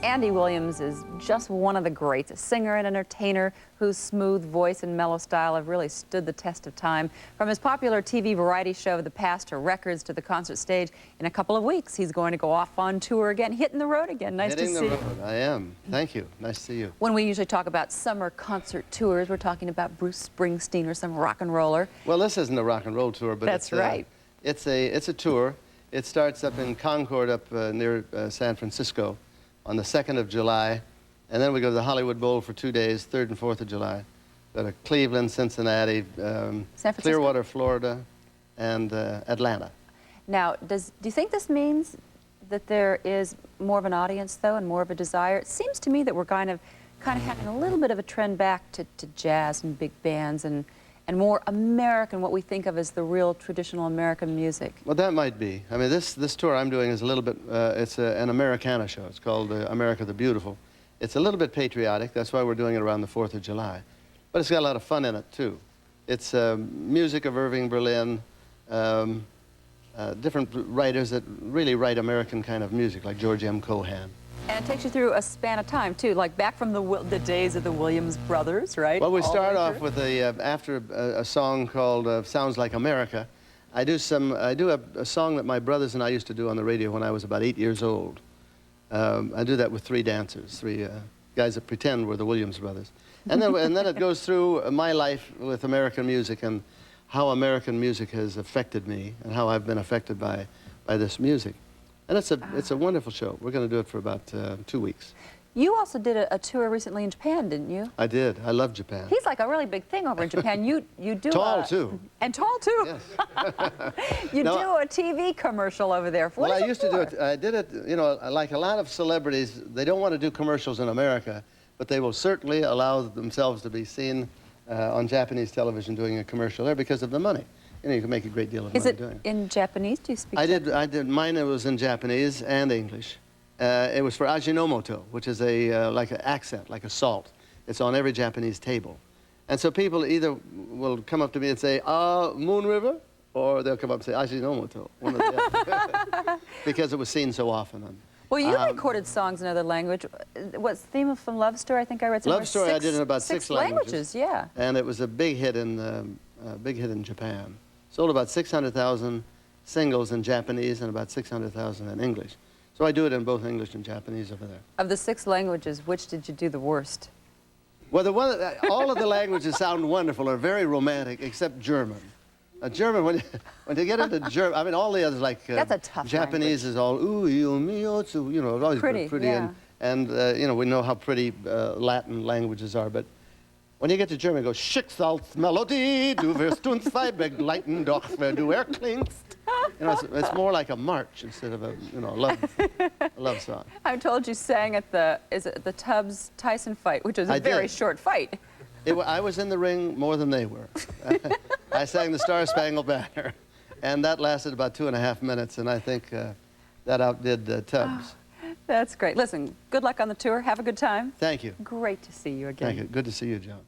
Andy Williams is just one of the greats, a singer and entertainer whose smooth voice and mellow style have really stood the test of time. From his popular TV variety show of the past to records to the concert stage, in a couple of weeks he's going to go off on tour again, hitting the road again. Nice to see you. Hitting the road, I am. Thank you. Nice to see you. When we usually talk about summer concert tours, we're talking about Bruce Springsteen or some rock and roller. Well, this isn't a rock and roll tour, but that's right. It's a tour. It starts up in Concord, up near San Francisco, on the 2nd of July, and then we go to the Hollywood Bowl for 2 days, 3rd and 4th of July. Go to Cleveland, Cincinnati, Clearwater, Florida, and Atlanta. Now, do you think this means that there is more of an audience, though, and more of a desire? It seems to me that we're kind of having a little bit of a trend back to jazz and big bands and more American, what we think of as the real traditional American music. Well, that might be. I mean, this tour I'm doing is a little bit, it's an Americana show. It's called America the Beautiful. It's a little bit patriotic. That's why we're doing it around the 4th of July. But it's got a lot of fun in it, too. It's music of Irving Berlin, different writers that really write American kind of music, like George M. Cohan. And it takes you through a span of time, too, like back from the days of the Williams brothers, right? Well, we start off with after a song called Sounds Like America. I do a song that my brothers and I used to do on the radio when I was about 8 years old. I do that with 3 dancers, 3 guys that pretend we're the Williams brothers. And then it goes through my life with American music and how American music has affected me and how I've been affected by this music. And it's a wonderful show. We're going to do it for about 2 weeks. You also did a tour recently in Japan, didn't you? I did. I love Japan. He's like a really big thing over in Japan. You do tall too. And tall too. Yes. You do a TV commercial over there. Well, I used to do it. I did it. You know, like a lot of celebrities, they don't want to do commercials in America, but they will certainly allow themselves to be seen on Japanese television doing a commercial there because of the money. You know, you can make a great deal of money doing it. Is it in Japanese? Do you speak Japanese? I did. Mine was in Japanese and English. It was for Ajinomoto, which is like an accent, like a salt. It's on every Japanese table. And so people either will come up to me and say, Moon River, or they'll come up and say, Ajinomoto, one or the other. Because it was seen so often. Well, you recorded songs in another language. What's the theme of from Love Story? I think I read somewhere. Love Story I did in about 6 languages. Yeah. And it was a big hit in Japan. Sold about 600,000 singles in Japanese and about 600,000 in English. So I do it in both English and Japanese over there. Of the 6 languages, which did you do the worst? Well, all of the languages sound wonderful, are very romantic, except German. German, when you get into German, I mean, all the others, like that's a tough Japanese language. Is all, ooh, you, me, oh, too, you know, always pretty. Yeah. And you know, we know how pretty Latin languages are, but when you get to German, it goes, Schicksal's Melodie, du wirst uns zwei begleiten, doch wer du erklingst. You know, it's more like a march instead of a love song. I'm told you sang at the Tubbs-Tyson fight, which was a very short fight. I was in the ring more than they were. I sang the Star-Spangled Banner, and that lasted about 2.5 minutes, and I think that outdid Tubbs. That's great. Listen, good luck on the tour. Have a good time. Thank you. Great to see you again. Thank you. Good to see you, Joan.